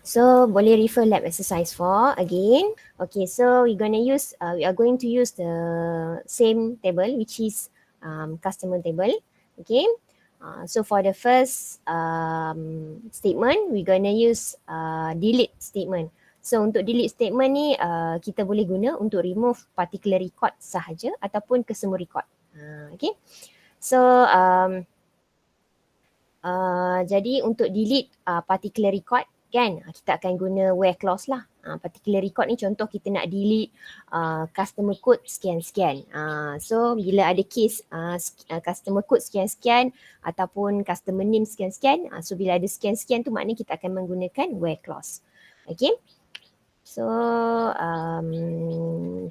So boleh refer lab exercise 4 again. Okay, so we are going to use the same table, which is customer table. Okay. So for the first statement, we're gonna use delete statement. So untuk delete statement ni kita boleh guna untuk remove particular record sahaja ataupun kesemua record. Okay. So jadi untuk delete particular record kan, kita akan guna where clause lah. Particular record ni contoh kita nak delete customer code sekian-sekian. So bila ada case customer code sekian-sekian ataupun customer name sekian-sekian, so bila ada sekian-sekian tu maknanya kita akan menggunakan where clause. Okay. So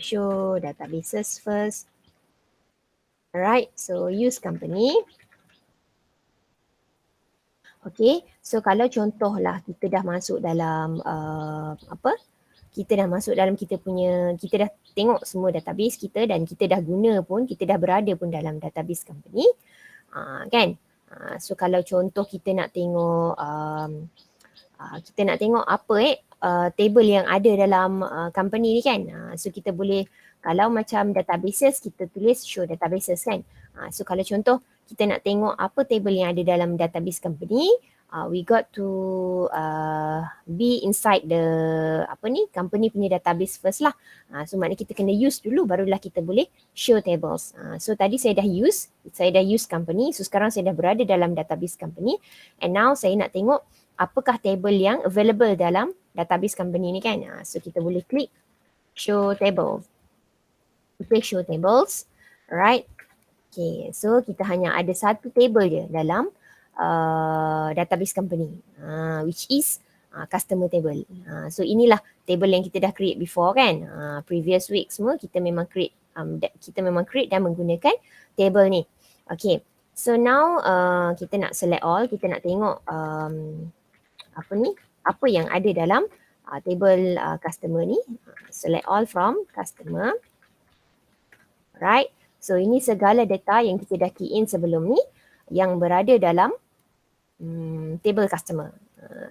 show databases first. Alright, so use company. Okay, so kalau contohlah kita dah masuk dalam kita dah masuk dalam kita dah tengok semua database kita dan kita dah guna pun, kita dah berada pun dalam database company, kan? So kalau contoh kita nak tengok apa table yang ada dalam company ni kan, so kita boleh, kalau macam databases kita tulis show databases kan. So kalau contoh kita nak tengok apa table yang ada dalam database company, we got to be inside the company punya database first lah. So maknanya kita kena use dulu barulah kita boleh show tables. So tadi saya dah use company, so sekarang saya dah berada dalam database company and now saya nak tengok apakah table yang available dalam database company ni kan. So kita boleh klik show tables. Klik show tables. Alright. Okay, so kita hanya ada satu table je dalam database company, which is customer table. So inilah table yang kita dah create before kan. Previous week semua kita memang create dan menggunakan table ni. Okay, so now kita nak select all, kita nak tengok apa yang ada dalam table customer ni. Select all from customer. Right. So ini segala data yang kita dah key in sebelum ni yang berada dalam table customer.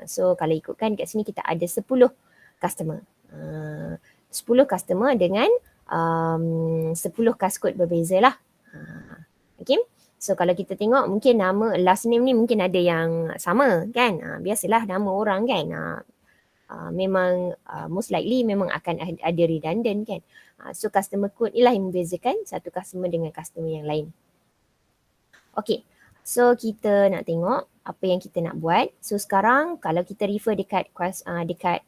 So kalau ikutkan kat sini kita ada 10 customer. 10 customer dengan 10 kascode berbeza lah. Okay. So kalau kita tengok mungkin nama last name ni mungkin ada yang sama kan. Biasalah nama orang kan. Memang most likely memang akan ada redundant kan. So customer code inilah yang membezakan satu customer dengan customer yang lain. Okay, so kita nak tengok apa yang kita nak buat. So sekarang kalau kita refer dekat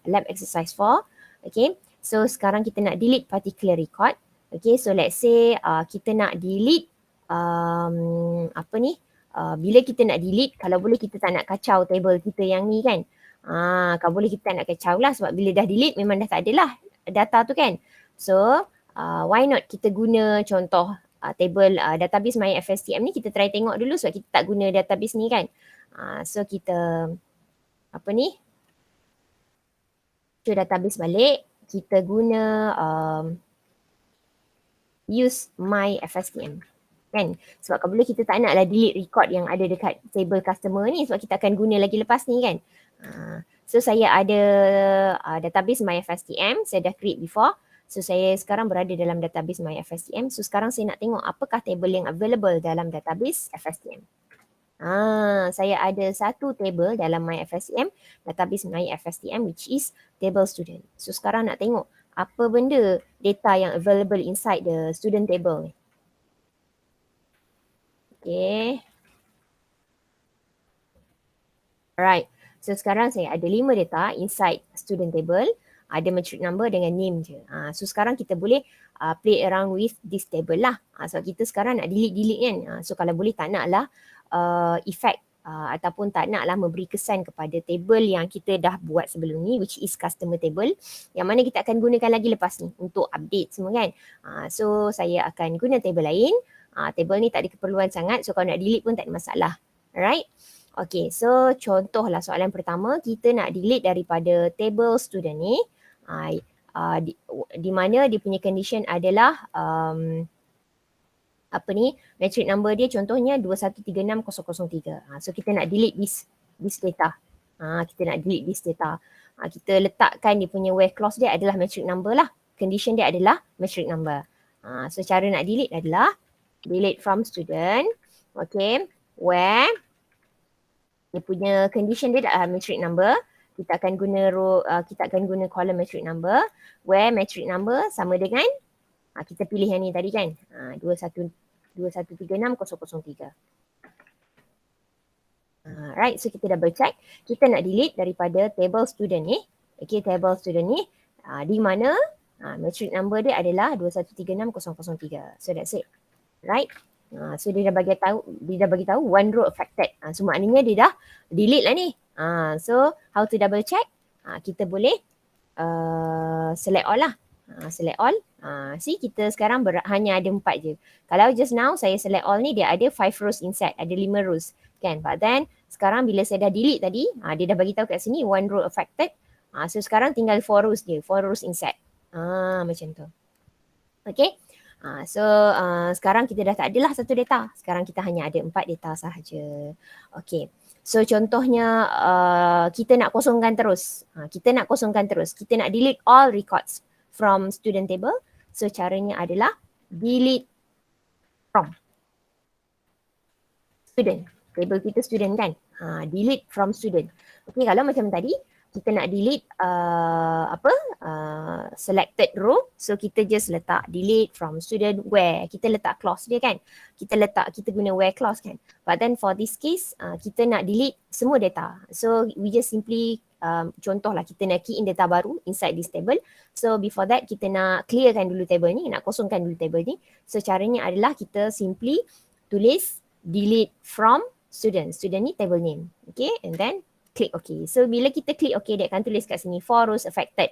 lab exercise 4, okay, so sekarang kita nak delete particular record. Okay, so let's say kita nak delete bila kita nak delete, kalau boleh kita tak nak kacau table kita yang ni kan. Kalau boleh kita tak nak kacau lah sebab bila dah delete memang dah tak ada lah data tu kan. So why not kita guna contoh table database MyFSTM ni, kita try tengok dulu sebab kita tak guna database ni kan. So kita show database balik, kita guna use MyFSTM kan. Sebab kalau boleh kita tak naklah delete record yang ada dekat table customer ni sebab kita akan guna lagi lepas ni kan. So saya ada database MyFSTM, saya dah create before. So saya sekarang berada dalam database MyFSTM. So sekarang saya nak tengok apakah table yang available dalam database FSTM. Saya ada satu table dalam MyFSTM, database MyFSTM which is table student. So sekarang nak tengok apa benda data yang available inside the student table ni. Okay. Alright. So sekarang saya ada 5 data inside student table. Ada matric number dengan name je. So sekarang kita boleh play around with this table lah. Sebab kita sekarang nak delete kan. So kalau boleh tak naklah effect ataupun tak naklah memberi kesan kepada table yang kita dah buat sebelum ni, which is customer table, yang mana kita akan gunakan lagi lepas ni untuk update semua kan. So saya akan guna table lain. Table ni tak ada keperluan sangat, so kalau nak delete pun tak ada masalah. Alright. Okay, so contohlah soalan pertama, kita nak delete daripada table student ni, di mana dia punya condition adalah matric number dia contohnya 2136003. So kita nak delete this data. Kita nak delete this data. kita letakkan dia punya where clause dia adalah metric number lah. Condition dia adalah metric number. So cara nak delete adalah delete from student. Okay, where dia punya condition dia adalah metric number. Kita akan guna kita akan guna column metric number. Where metric number sama dengan kita pilih yang ni tadi kan. 2136,003. Right, so kita double check. Kita nak delete daripada table student ni. Okay, table student ni di mana metric number dia adalah 2136,003. So that's it. Right. So dia dah bagi tahu one row affected. So maknanya dia dah delete lah ni. So how to double check? Kita boleh select all lah. Select all. See, kita sekarang hanya ada 4 je. Kalau just now saya select all ni, dia ada 5 rows inside, ada 5 rows kan. But then sekarang bila saya dah delete tadi, dia dah bagi tahu kat sini one row affected. So sekarang tinggal 4 rows je, 4 rows inside. Macam tu. Okay. So sekarang kita dah tak adalah satu data. Sekarang kita hanya ada 4 data sahaja. Okay. So contohnya kita nak kosongkan terus. Kita nak delete all records from student table. So caranya adalah delete from student. Table kita student kan. Delete from student. Okay, kalau macam tadi kita nak delete selected row, so kita just letak delete from student where, kita letak clause dia kan, kita guna where clause kan. But then for this case kita nak delete semua data, so we just simply contohlah kita nak key in data baru inside this table. So before that kita nak clearkan dulu table ni, nak kosongkan dulu table ni. So caranya adalah kita simply tulis delete from student ni table name. Okay, and then click OK. So bila kita click OK, dia akan tulis kat sini 4 rows affected.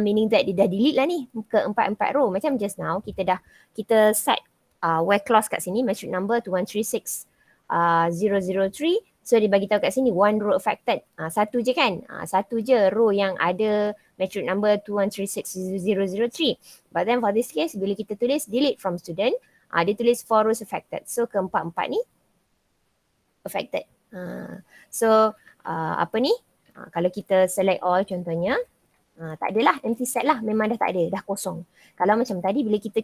Meaning that dia dah delete lah ni ke 4 row. Macam just now kita set where clause kat sini, metric number 216,003. So dia bagi tahu kat sini one row affected. Satu je kan? Satu je row yang ada metric number 216,003. But then for this case, bila kita tulis delete from student, dia tulis 4 rows affected. So keempat-empat ni affected. So kalau kita select all contohnya, tak adalah empty set lah, memang dah tak ada, dah kosong. Kalau macam tadi bila kita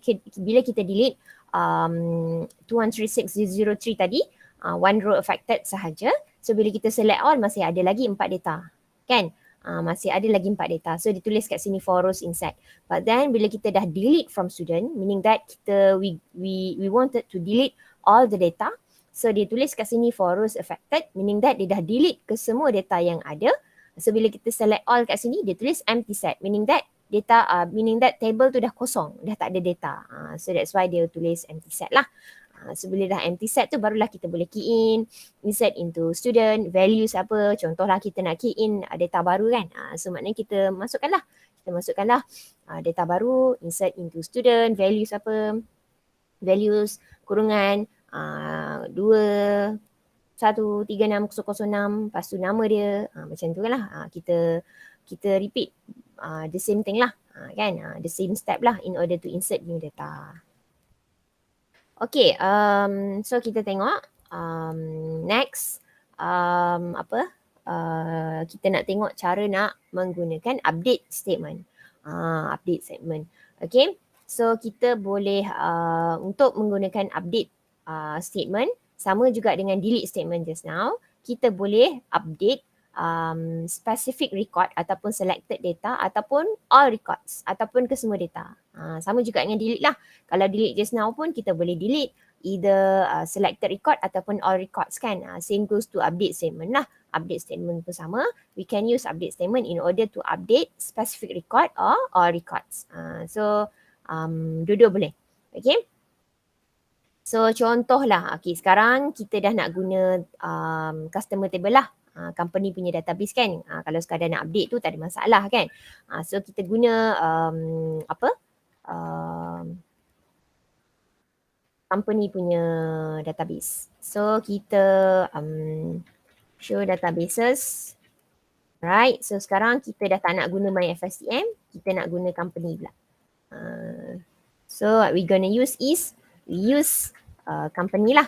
delete 216,003 tadi, one row affected sahaja. So bila kita select all masih ada lagi 4 data kan, masih ada lagi 4 data. So ditulis kat sini 4 rows inside. But then bila kita dah delete from student, meaning that we wanted to delete all the data. So dia tulis kat sini 4 rows affected, meaning that dia dah delete ke semua data yang ada. So bila kita select all kat sini, dia tulis empty set, meaning that table tu dah kosong, dah tak ada data. So that's why dia tulis empty set lah. So bila dah empty set tu barulah kita boleh key in, insert into student, values apa. Contohlah kita nak key in data baru kan. So maknanya kita masukkanlah data baru, insert into student, values apa, values kurungan 2136006, lepas tu nama dia, macam tu lah. Kita repeat the same thing lah, kan, the same step lah in order to insert new data. Okay, so kita tengok next kita nak tengok cara nak menggunakan update statement. Okay, so kita boleh untuk menggunakan update statement, sama juga dengan delete statement just now, kita boleh update specific record ataupun selected data ataupun all records ataupun ke semua data. Sama juga dengan delete lah. Kalau delete just now pun kita boleh delete either selected record ataupun all records kan. Same goes to update statement lah. Update statement pun sama. We can use update statement in order to update specific record or all records. So dua-dua boleh. Okay. So contohlah, okay, sekarang kita dah nak guna customer table lah. Company punya database kan. Kalau sekadar nak update tu tak ada masalah kan. So kita guna company punya database. So kita show databases. Right, so sekarang kita dah tak nak guna MyFSTM, kita nak guna company pula. So what we gonna use is, we use company lah.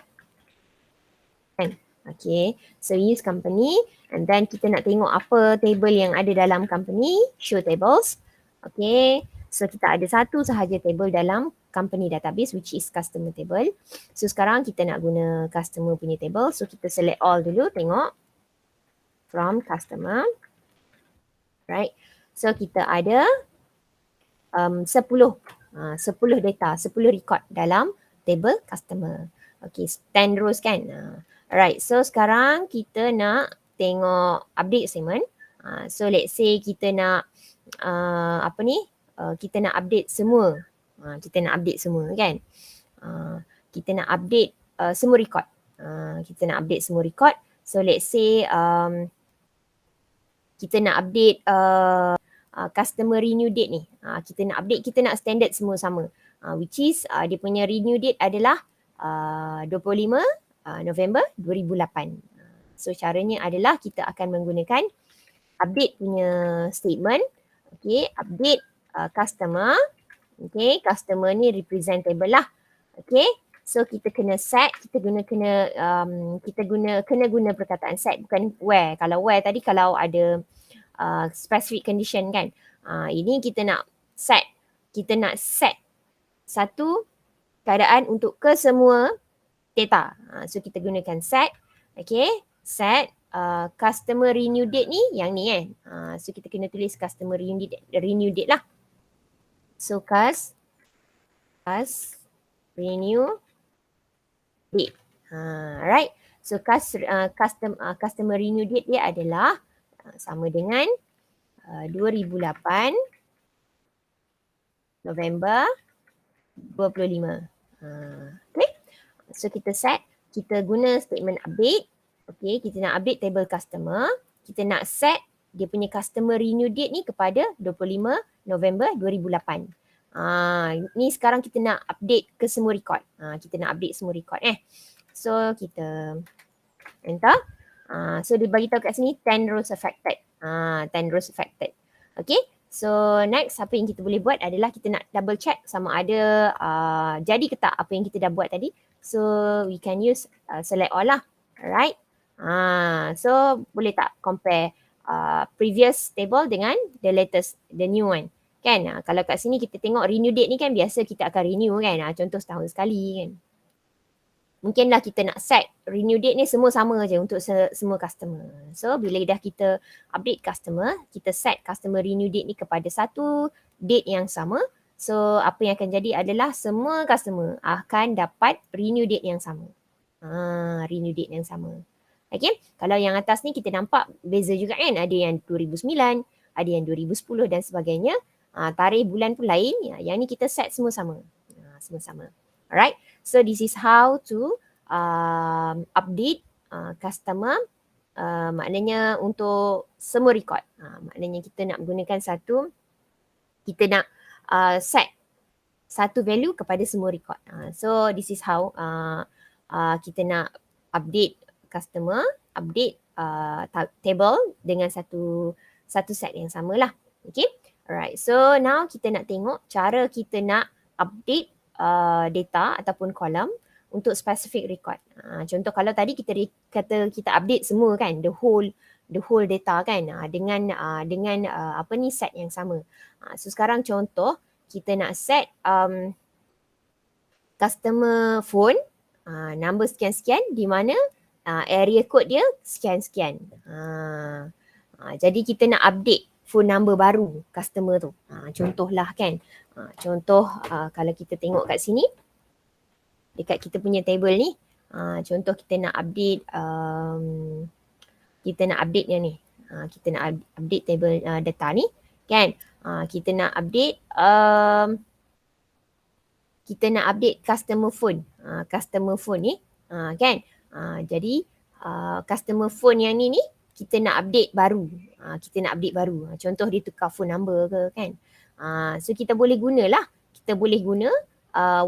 Kan? Okay, so we use company and then kita nak tengok apa table yang ada dalam company, show tables. Okay, so kita ada satu sahaja table dalam company database which is customer table. So sekarang kita nak guna customer punya table. So kita select all dulu, tengok from customer. Right, so kita ada 10 data, 10 record dalam table customer. Okay, 10 rows kan. Alright, so sekarang kita nak tengok update statement. So let's say kita nak kita nak update semua. Kita nak update semua kan. Kita nak update semua record. Kita nak update semua record. So let's say kita nak update customer renew date ni. Kita nak update, kita nak standard semua sama. Which is dia punya renew date adalah 25 November 2008. So caranya adalah kita akan menggunakan update punya statement. Okay, update customer. Okay, customer ni representable lah. Okay, so kita kena set, kita guna perkataan set bukan where. Kalau where tadi kalau ada specific condition kan. Ini kita nak set satu keadaan untuk kesemua data. So kita gunakan set. Okay, set customer renew date ni yang ni kan. So kita kena tulis customer renew date lah. So renew date. Right. So customer renew date dia adalah sama dengan 2008 November 25. Okay. So kita set, kita guna statement update. Okay, kita nak update table customer. Kita nak set dia punya customer renew date ni kepada 25 November 2008. Ni sekarang kita nak update ke semua record. Kita nak update semua record So kita enter. So dia bagi tahu kat sini 10 rows affected. 10 rows affected. Okay. So next apa yang kita boleh buat adalah kita nak double check sama ada jadi ke tak apa yang kita dah buat tadi. So we can use select all lah. Alright. So boleh tak compare previous table dengan the latest, the new one. Kan? Kalau kat sini kita tengok renew date ni kan biasa kita akan renew kan. Contoh setahun sekali kan. Mungkinlah kita nak set renew date ni semua sama je untuk semua customer. So bila dah kita update customer, kita set customer renew date ni kepada satu date yang sama. So apa yang akan jadi adalah semua customer akan dapat renew date yang sama. Renew date yang sama. Okay, kalau yang atas ni kita nampak beza juga kan. Ada yang 2009, ada yang 2010 dan sebagainya. Tarikh bulan pun lain. Yang ni kita set semua sama. Semua sama. Alright. So this is how to update customer. Maknanya untuk semua record. Maknanya kita nak gunakan kita nak set satu value kepada semua record. So this is how kita nak update customer, update table dengan satu set yang sama lah. Okay. Alright. So now kita nak tengok cara kita nak update data ataupun kolom untuk specific record. Contoh kalau tadi kita kata kita update semua kan, the whole data kan dengan set yang sama. So sekarang contoh kita nak set customer phone number sekian-sekian di mana area code dia sekian-sekian. Jadi kita nak update phone number baru customer tu. Contohlah kan. Contoh kalau kita tengok kat sini dekat kita punya table ni, contoh kita nak update yang ni. Kita nak update table data ni kan. Kita nak update customer phone ni kan. Jadi customer phone yang ni kita nak update baru. Contoh dia tukar phone number ke kan. So kita boleh guna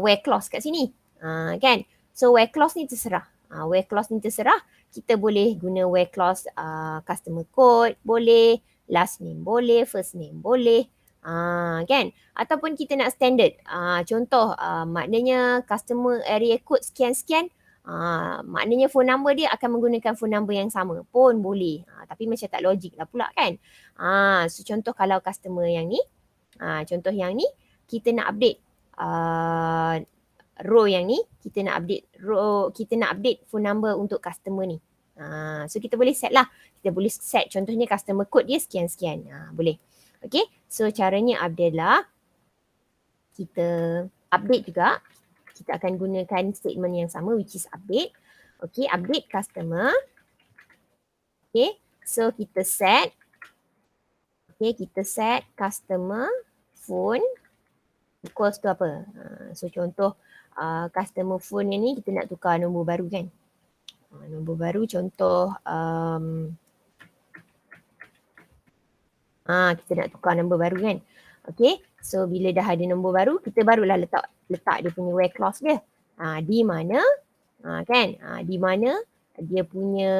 where clause kat sini. Kan. So where clause ni terserah. Kita boleh guna where clause customer code boleh, last name boleh, first name boleh. Kan. Ataupun kita nak standard. Contoh maknanya customer area code sekian-sekian Maknanya phone number dia akan menggunakan phone number yang sama pun boleh. Tapi macam tak logik lah pula kan. So contoh kalau customer yang ni, contoh yang ni kita nak update row yang ni, kita nak update phone number untuk customer ni. So kita boleh set lah. Kita boleh set contohnya customer code dia sekian-sekian. Boleh. Okay. So caranya adalah kita update juga. Kita akan gunakan statement yang sama which is update. Okay. Update customer. Okay. So kita set. Okay. Kita set customer phone equals to apa. So contoh customer phone yang ni kita nak tukar nombor baru kan. Nombor baru contoh kita nak tukar nombor baru kan. Okay. So bila dah ada nombor baru, kita barulah letak dia punya where clause dia. Di mana kan. Di mana dia punya,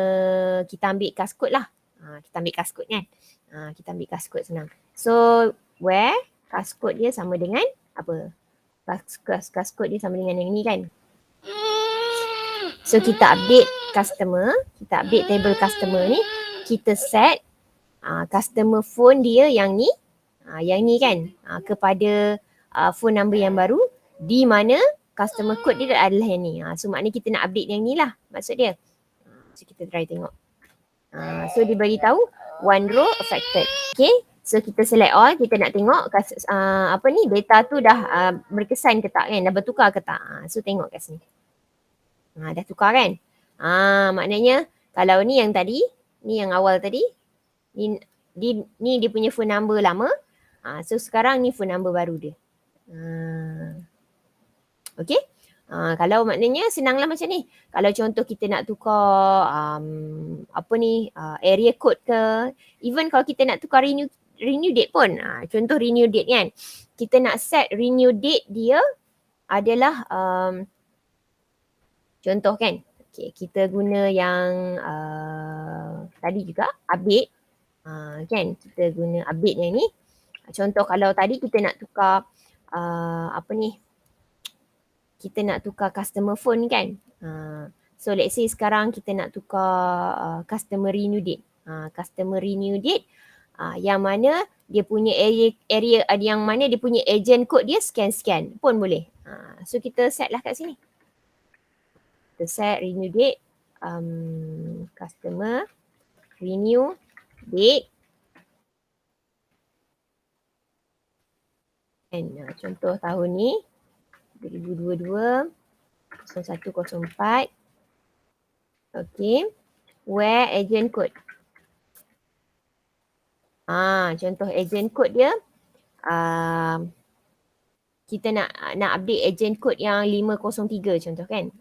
kita ambil kascode lah. Kita ambil kascode kan. Kita ambil kascode senang. So where kascode dia sama dengan apa? Kascode dia sama dengan yang ni kan. So kita update customer, kita update table customer ni, kita set customer phone dia yang ni kan, kepada phone number yang baru, di mana customer code dia adalah yang ni. So maknanya kita nak update yang ni lah maksud dia. So kita try tengok. So dia bagi tahu one row affected. Okay. So kita select all, kita nak tengok data tu dah berkesan ke tak kan, dah bertukar ke tak. So tengok kat sini. Dah tukar kan. Maknanya kalau ni yang tadi, ni yang awal tadi, ni dia punya phone number lama. So sekarang ni phone number baru dia. Okay. Kalau maknanya senanglah macam ni. Kalau contoh kita nak tukar area code ke, even kalau kita nak tukar renew date pun. Contoh renew date kan. Kita nak set renew date dia adalah contoh kan. Okay, kita guna yang tadi juga update. Kan kita guna update yang ni. Contoh kalau tadi kita nak tukar kita nak tukar customer phone kan. So let's say sekarang kita nak tukar customer renew date. Customer renew date yang mana dia punya area yang mana dia punya agent code dia sekian-sekian pun boleh. So kita set lah kat sini. Kita set renew date, customer renew date. And contoh tahun ni 2022 0104. Okay. Where agent code. Contoh agent code dia kita nak update agent code yang 503 contoh kan.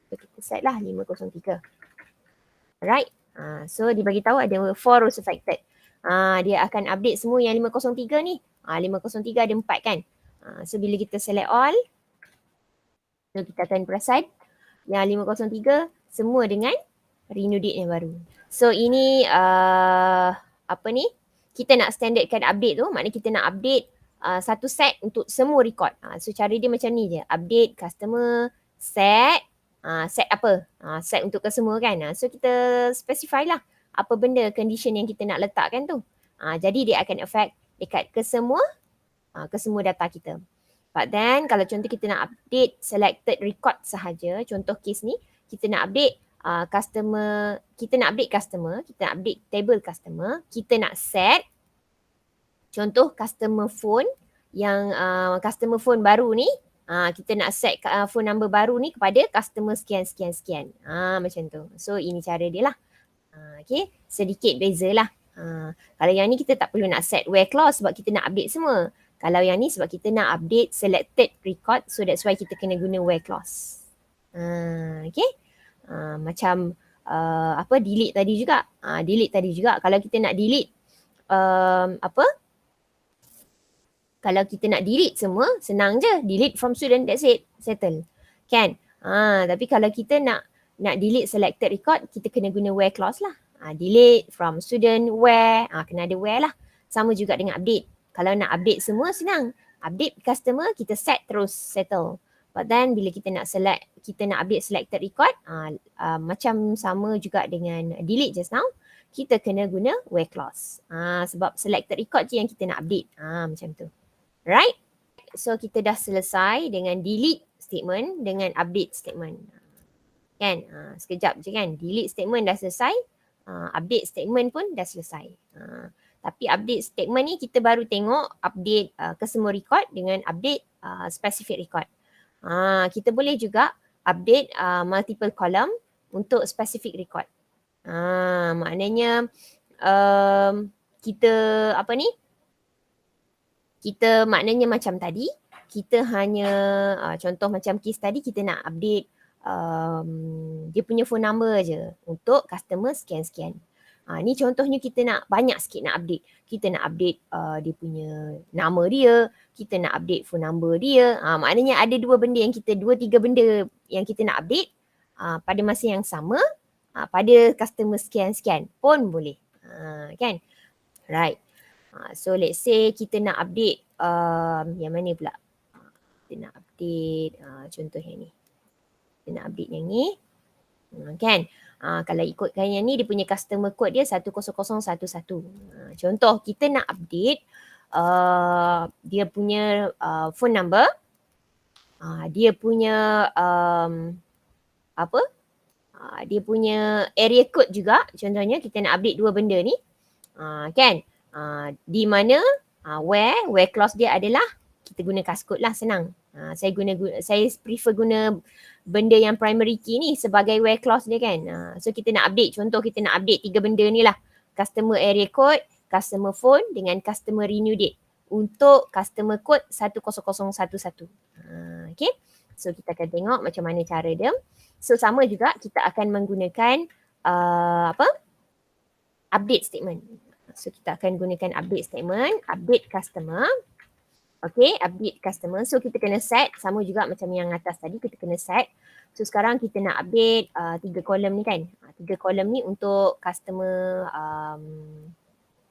So kita set lah 503. Alright. So dia bagi tahu ada 4 rows affected. Dia akan update semua yang 503 ni. 503 ada 4 kan. So bila kita select all, so kita akan perasan yang 503 semua dengan renew date yang baru. So ini kita nak standardkan update tu, maknanya kita nak update satu set untuk semua record. So cara dia macam ni je, update customer, set apa? Set untuk ke semua kan. So kita specify lah apa benda condition yang kita nak letakkan tu. Jadi dia akan affect dekat ke semua data kita. But then kalau contoh kita nak update selected record sahaja, contoh case ni kita nak update customer, kita nak update table customer, kita nak set contoh customer phone yang customer phone baru ni, kita nak set phone number baru ni kepada customer sekian. Macam tu. So ini cara dia lah. Okay, sedikit beza lah. Kalau yang ni kita tak perlu nak set where clause sebab kita nak update semua. Kalau yang ni sebab kita nak update selected record, so that's why kita kena guna where clause. Okay. Macam delete tadi juga. Kalau kita nak delete kalau kita nak delete semua, senang je. Delete from student, that's it. Settle. Kan? Tapi kalau kita nak delete selected record, kita kena guna where clause lah. Delete from student, where. Kena ada where lah. Sama juga dengan update. Kalau nak update semua, senang. Update customer, kita set terus settle. But then bila kita nak update selected record, macam sama juga dengan delete just now, kita kena guna where clause. Sebab selected record je yang kita nak update. Macam tu. Right? So kita dah selesai dengan delete statement dengan update statement. Kan? Sekejap je kan. Delete statement dah selesai. Update statement pun dah selesai. Tapi update statement ni kita baru tengok update kesemua record dengan update specific record. Kita boleh juga update multiple column untuk specific record. Maknanya kita kita maknanya macam tadi, kita hanya contoh macam case tadi, kita nak update dia punya phone number je untuk customer sekian-sekian. Ni contohnya kita nak banyak sikit nak update. Kita nak update dia punya nama dia, kita nak update phone number dia. Maknanya ada dua, tiga benda yang kita nak update pada masa yang sama pada customer sekian-sekian pun boleh. Kan? Right. So let's say kita nak update yang mana pula? Kita nak update contoh yang ni. Kita nak update yang ni. Kan? Kalau ikutkan yang ni, dia punya customer code dia 10011. Contoh kita nak update dia punya phone number, dia punya dia punya area code juga. Contohnya kita nak update dua benda ni. Kan? Di mana where clause dia adalah kita guna code lah, senang. Saya prefer guna benda yang primary key ni sebagai where clause dia kan. So kita nak update, contoh kita nak update tiga benda ni lah. Customer area code, customer phone dengan customer renew date untuk customer code 10011. Okay. So kita akan tengok macam mana cara dia. So sama juga kita akan menggunakan update statement. So kita akan gunakan update statement, update customer. Okay, update customer. So kita kena set, sama juga macam yang atas tadi, kita kena set. So sekarang kita nak update 3 kolom ni kan. 3 kolom ni untuk customer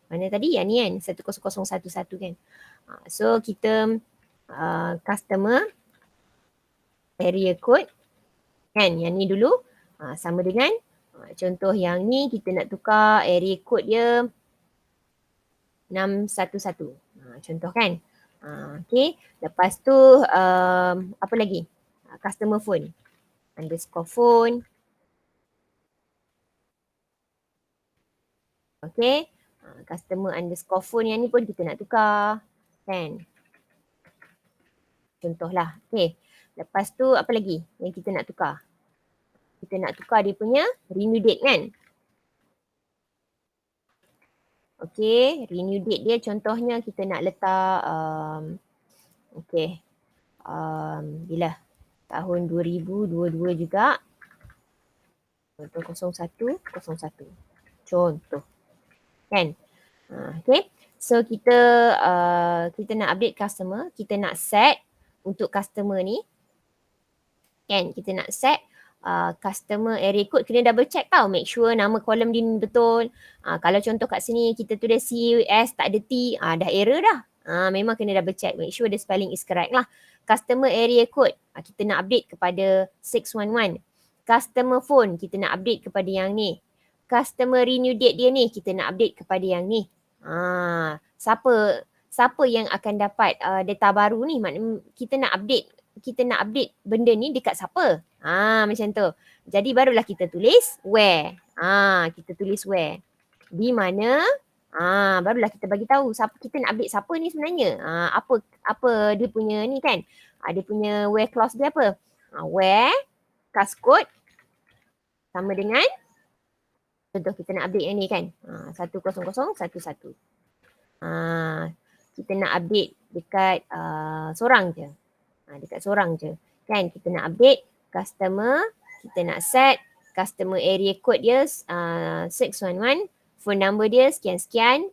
mana tadi? Yang ni kan, 10011 kan. So kita customer area code kan, yang ni dulu sama dengan contoh yang ni kita nak tukar area code dia 611. Contoh kan. Okay, lepas tu apa lagi? Customer phone underscore phone. Okay, customer underscore phone yang ni pun kita nak tukar kan. Contohlah. Okay, lepas tu apa lagi yang kita nak tukar? Kita nak tukar dia punya renew date kan. Okay, renew date dia contohnya kita nak letak bila? Tahun 2022 juga. Contoh 0101. Contoh. Kan? Okay. So kita nak update customer, kita nak set untuk customer ni. Kan? Kita nak set customer area code, kena double check tau, make sure nama kolom dia betul. Kalau contoh kat sini kita tulis CUS tak ada T, dah error dah. Memang kena double check, make sure the spelling is correct lah. Customer area code, kita nak update kepada 611. Customer phone, kita nak update kepada yang ni. Customer renew date dia ni, kita nak update kepada yang ni. Siapa yang akan dapat data baru ni? Kita nak update benda ni dekat siapa? Macam tu. Jadi barulah kita tulis where. Kita tulis where. Di mana? Barulah kita bagi tahu siapa kita nak update siapa ni sebenarnya. Apa dia punya ni kan? Dia punya where clause dia apa? Where code sama dengan contoh kita nak update yang ni kan. 10011. Kita nak update dekat seorang je. Dekat seorang je. Kan kita nak update customer, kita nak set customer area code dia 611, phone number dia sekian-sekian,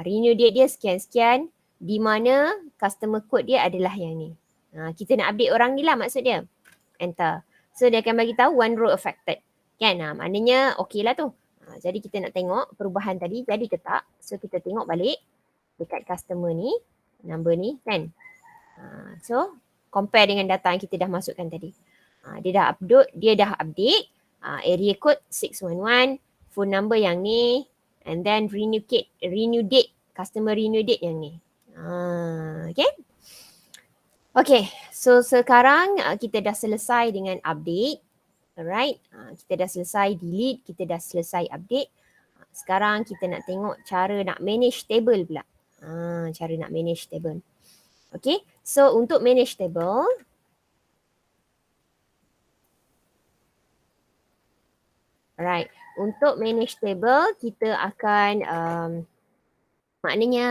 renew date dia sekian-sekian, di mana customer code dia adalah yang ni. Kita nak update orang ni lah maksud dia. Enter. So dia akan bagi tahu one row affected. Kan? Maknanya okey lah tu. Jadi kita nak tengok perubahan tadi jadi ke tak. So kita tengok balik dekat customer ni, number ni kan. So compare dengan data yang kita dah masukkan tadi. Dia dah update area code 611, phone number yang ni, and then renew date, customer renew date yang ni. Okay. Okay, so sekarang kita dah selesai dengan update. Alright, kita dah selesai delete, kita dah selesai update. Sekarang kita nak tengok cara nak manage table pula. Cara nak manage table. Okay, so untuk manage table, alright, untuk manage table kita akan maknanya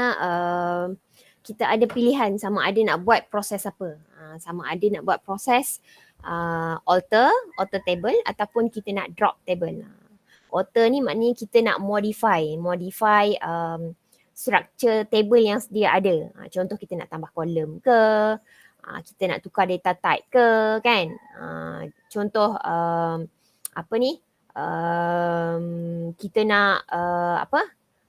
kita ada pilihan sama ada nak buat proses apa. Sama ada nak buat proses alter table ataupun kita nak drop table. Alter ni maknanya kita nak modify structure table yang sedia ada. Contoh kita nak tambah kolom ke, kita nak tukar data type ke kan. Contoh apa ni, kita nak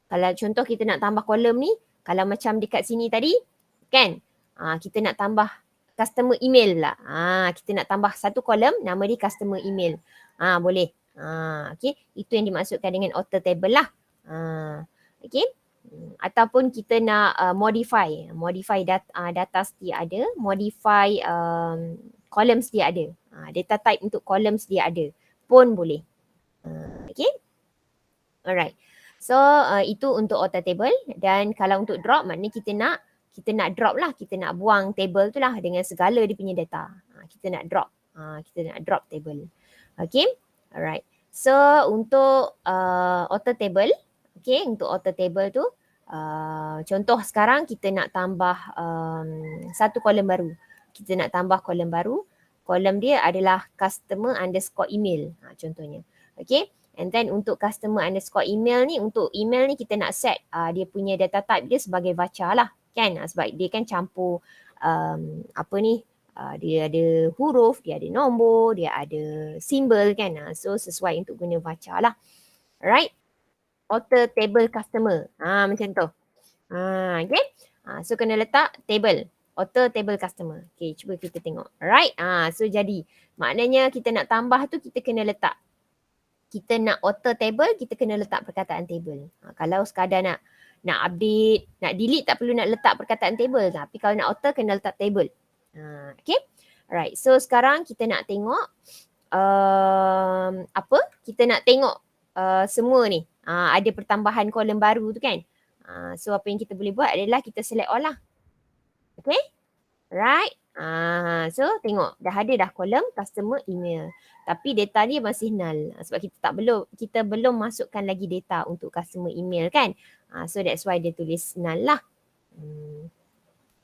kalau contoh kita nak tambah kolom ni, kalau macam dekat sini tadi kan, kita nak tambah customer email pula. Kita nak tambah satu kolom nama dia customer email. Boleh. Okay, itu yang dimaksudkan dengan alter table lah. Okay. Ataupun kita nak modify data sedia ada, modify kolom sedia ada. Data type untuk kolom sedia ada pun boleh. Okay. Alright. So itu untuk alter table, dan kalau untuk drop maknanya kita nak drop lah, kita nak buang table tu lah dengan segala dia punya data. Kita nak drop table. Okay. Alright. So untuk alter table, okay, untuk alter table tu contoh sekarang kita nak tambah satu kolom baru. Kita nak tambah kolom baru. Kolom dia adalah customer underscore email contohnya. Okay. And then untuk customer underscore email ni, untuk email ni kita nak set dia punya data type dia sebagai baca lah kan. Sebab dia kan campur dia ada huruf, dia ada nombor, dia ada simbol kan. So sesuai untuk guna baca lah. Alright. Alter table customer. Macam tu. Okay. So kena letak table. Alter table customer. Okay, cuba kita tengok. Alright. So jadi maknanya kita nak tambah tu kita kena letak. Kita nak alter table, kita kena letak perkataan table. Kalau sekadar nak update, nak delete tak perlu nak letak perkataan table. Tapi kalau nak alter kena letak table. Okay. Alright. So sekarang kita nak tengok kita nak tengok semua ni. Ada pertambahan kolom baru tu kan. So apa yang kita boleh buat adalah kita select all lah. Okay. Right. So tengok dah ada dah kolom customer email. Tapi data dia masih null sebab kita belum masukkan lagi data untuk customer email kan. So that's why dia tulis null lah.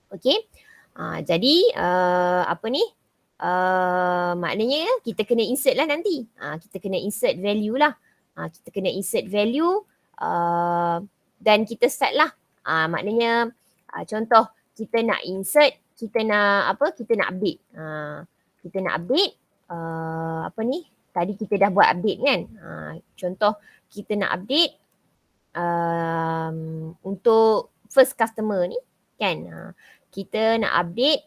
Okay. Jadi maknanya kita kena insert lah nanti. Kita kena insert value lah. Kita kena insert value dan kita start lah. Maknanya contoh kita nak insert, kita nak update. Kita nak update tadi kita dah buat update kan. Contoh kita nak update untuk first customer ni kan. Kita nak update,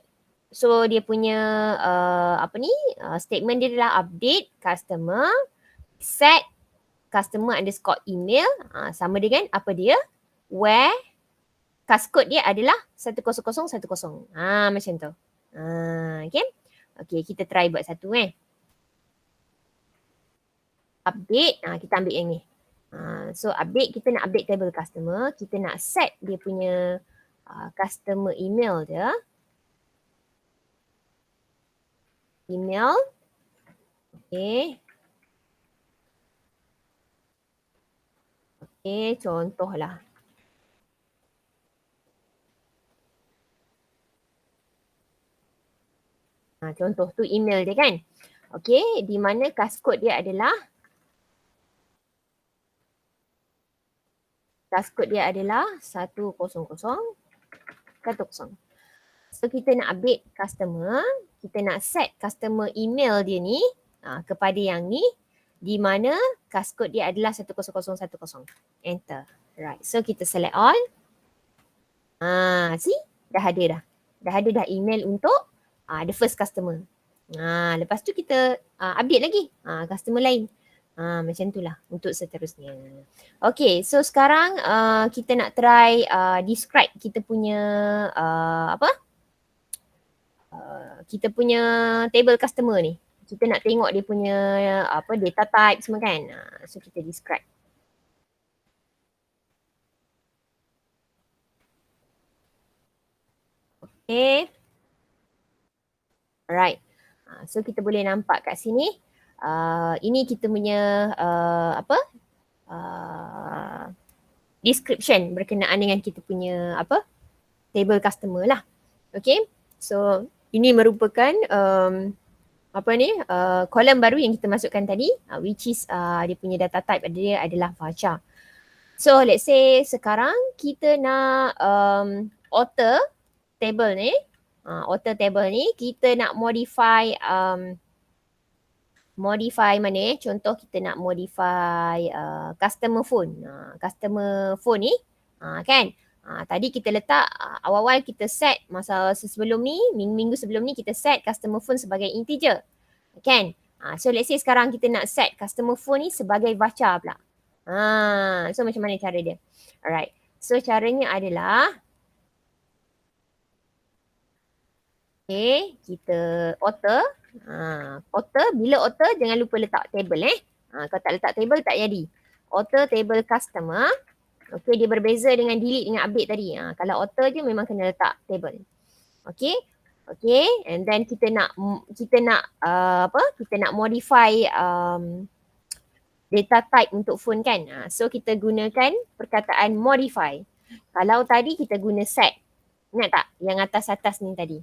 so dia punya statement dia adalah update customer set customer underscore email sama dengan apa dia, where code dia adalah 10010. Macam tu. Okay. Okay, kita try buat satu update, kita ambil yang ni. So update, kita nak update table customer, kita nak set dia punya customer email dia. Email. Okay. Okay, contohlah. Contoh tu email dia kan. Okay, di mana code dia adalah code dia adalah 10010. So kita nak update customer, kita nak set customer email dia ni kepada yang ni, di mana code dia adalah 10010. Enter. Right. So kita select all. See? Dah ada dah. Dah ada dah email untuk the first customer. Lepas tu kita update lagi customer lain. Macam tu lah untuk seterusnya. Okay, so sekarang kita nak try describe kita punya kita punya table customer ni. Kita nak tengok dia punya data type semua kan. So kita describe. Okay. Alright. So kita boleh nampak kat sini. Ini kita punya description berkenaan dengan kita punya table customer lah. Okay. So ini merupakan kolom baru yang kita masukkan tadi, which is dia punya data type dia adalah varchar. So let's say sekarang kita nak alter table ni. Alter table ni kita nak modify mana contoh kita nak modify customer phone. Customer phone ni kan tadi kita letak awal-awal kita set masa sebelum ni, minggu sebelum ni kita set customer phone sebagai integer. Kan? So let's say sekarang kita nak set customer phone ni sebagai varchar pula. So macam mana cara dia? Alright. So caranya adalah kita alter. Alter, bila alter jangan lupa letak table kalau tak letak table tak jadi. Alter table customer. Okay, dia berbeza dengan delete dengan update tadi. Kalau alter je memang kena letak table. Okay. Okay, and then kita nak modify data type untuk phone kan. So kita gunakan perkataan modify. Kalau tadi kita guna set. Ingat tak yang atas-atas ni tadi?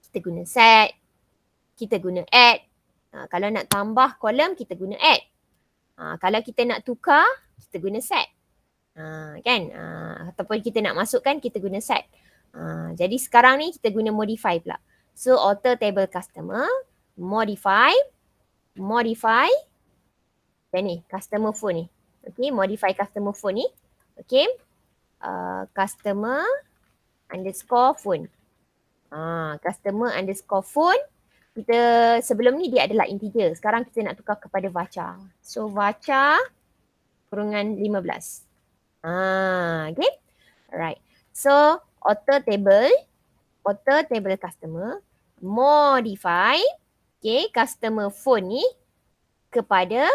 Kita guna set. Kita guna add. Kalau nak tambah kolom kita guna add. Kalau kita nak tukar kita guna set. Kan? Ataupun kita nak masukkan kita guna set. Jadi sekarang ni kita guna modify pula. So alter table customer, modify dan ni customer phone ni. Okay, modify customer phone ni. Okay, customer underscore phone. Customer underscore phone. Kita sebelum ni dia adalah integer. Sekarang kita nak tukar kepada varchar. So varchar kurungan 15. Okay. Alright. So alter table customer, modify customer phone ni kepada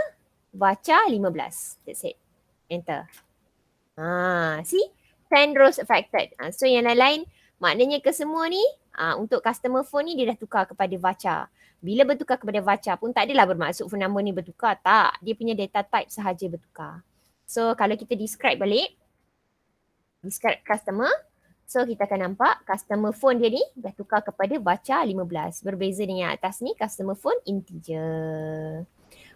varchar 15. That's it. Enter. See? 10 rows affected. So yang lain-lain maknanya kesemua ni untuk customer phone ni dia dah tukar kepada varchar. Bila bertukar kepada varchar pun tak adalah bermaksud phone number ni bertukar. Tak. Dia punya data type sahaja bertukar. So kalau kita describe balik, describe customer. So kita akan nampak customer phone dia ni dah tukar kepada varchar 15. Berbeza dengan atas ni customer phone integer.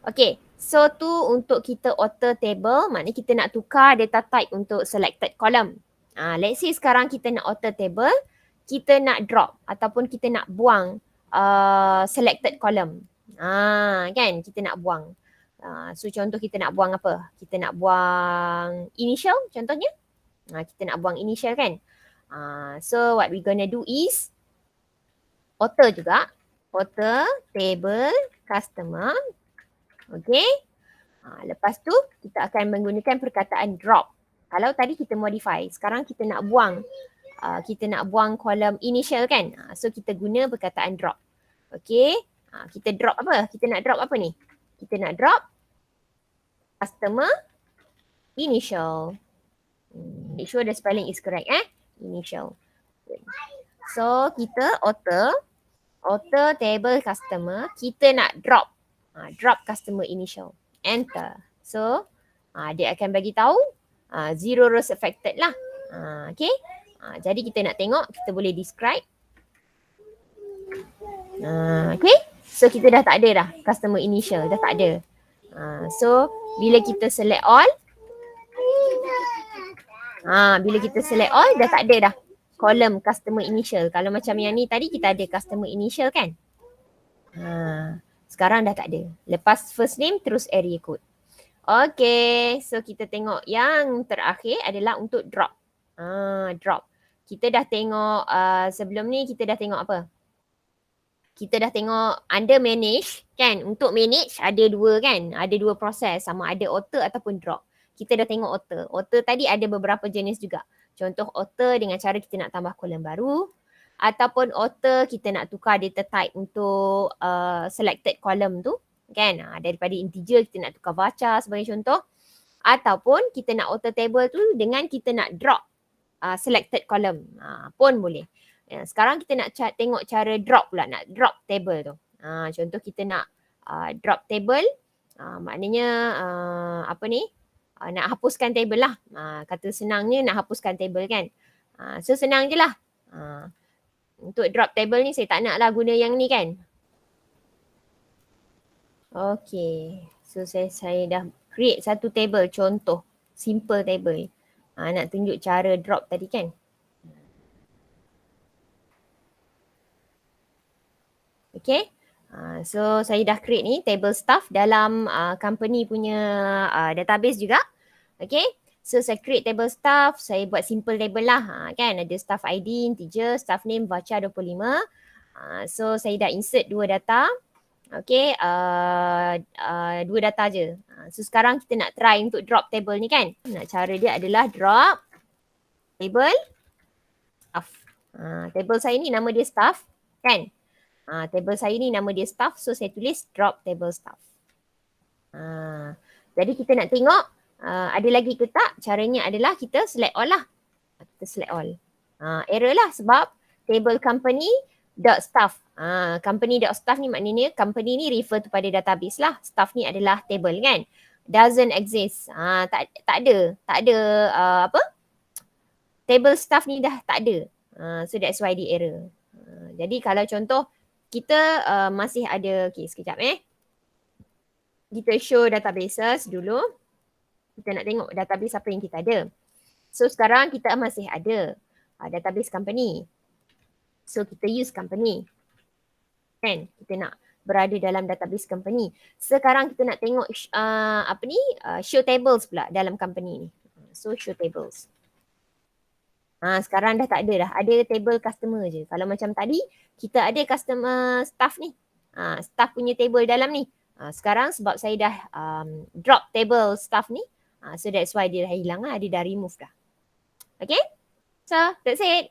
Okay, so tu untuk kita alter table, maknanya kita nak tukar data type untuk selected column. Let's say sekarang kita nak alter table, kita nak drop ataupun kita nak buang selected column. Kan, kita nak buang. So contoh kita nak buang apa? Kita nak buang initial contohnya. Kita nak buang initial kan. So what we gonna do is alter juga. Alter table customer. Okay. Lepas tu kita akan menggunakan perkataan drop. Kalau tadi kita modify, sekarang kita nak buang. Kita nak buang kolom initial kan. So kita guna perkataan drop. Okay. Kita drop apa? Kita nak drop apa ni? Kita nak drop customer initial. Make sure the spelling is correct initial. So kita alter table customer, kita nak drop customer initial. Enter. So dia akan bagi tahu 0 rows affected lah. Okay. Jadi kita nak tengok, kita boleh describe. Okay. So kita dah tak ada dah customer initial, dah tak ada. So bila kita select all, dah tak ada dah kolom customer initial. Kalau macam yang ni tadi kita ada customer initial kan. Sekarang dah tak ada. Lepas first name terus area code. Okay, so kita tengok yang terakhir adalah untuk drop. Drop. Kita dah tengok sebelum ni kita dah tengok apa? kita dah tengok under manage kan. Untuk manage ada dua kan. Ada dua proses, sama ada alter ataupun drop. Kita dah tengok alter. Alter tadi ada beberapa jenis juga. Contoh alter dengan cara kita nak tambah column baru, ataupun alter kita nak tukar data type untuk selected column tu kan. Daripada integer kita nak tukar varchar sebagai contoh. Ataupun kita nak alter table tu dengan kita nak drop selected column pun boleh. Sekarang kita nak tengok cara drop pula, nak drop table tu. Contoh kita nak drop table, maknanya nak hapuskan table lah. Kata senangnya nak hapuskan table kan. So senang je lah. Untuk drop table ni saya tak nak lah guna yang ni kan. Okay. So saya dah create satu table contoh. Simple table. Nak tunjuk cara drop tadi kan. Okay. So saya dah create ni table staff dalam company punya database juga. Okay. So saya create table staff, saya buat simple table lah kan. Ada staff ID, integer, staff name, varchar 25. So saya dah insert dua data. Okay, dua data je. So sekarang kita nak try untuk drop table ni kan. Cara dia adalah drop table staff. Table saya ni nama dia staff kan. Table saya ni nama dia staff, so saya tulis drop table staff. Jadi kita nak tengok ada lagi ke tak. Caranya adalah kita select all lah. Kita select all. Error lah sebab table company dot staff. Company dot staff ni maknanya company ni refer kepada database lah. Staff ni adalah table kan. Doesn't exist. Tak ada table staff ni dah tak ada. So that's why the error. Jadi kalau contoh kita masih ada, okay sekejap kita show databases dulu. Kita nak tengok database apa yang kita ada. So sekarang kita masih ada database company. So kita use company. Kan? Kita nak berada dalam database company. Sekarang kita nak tengok show tables pula dalam company ni. So show tables. Sekarang dah tak ada dah. Ada table customer je. Kalau macam tadi, kita ada customer staff ni. Staff punya table dalam ni. Sekarang sebab saya dah drop table staff ni. So that's why dia dah hilang lah. Dia dah remove dah. Okay? So that's it.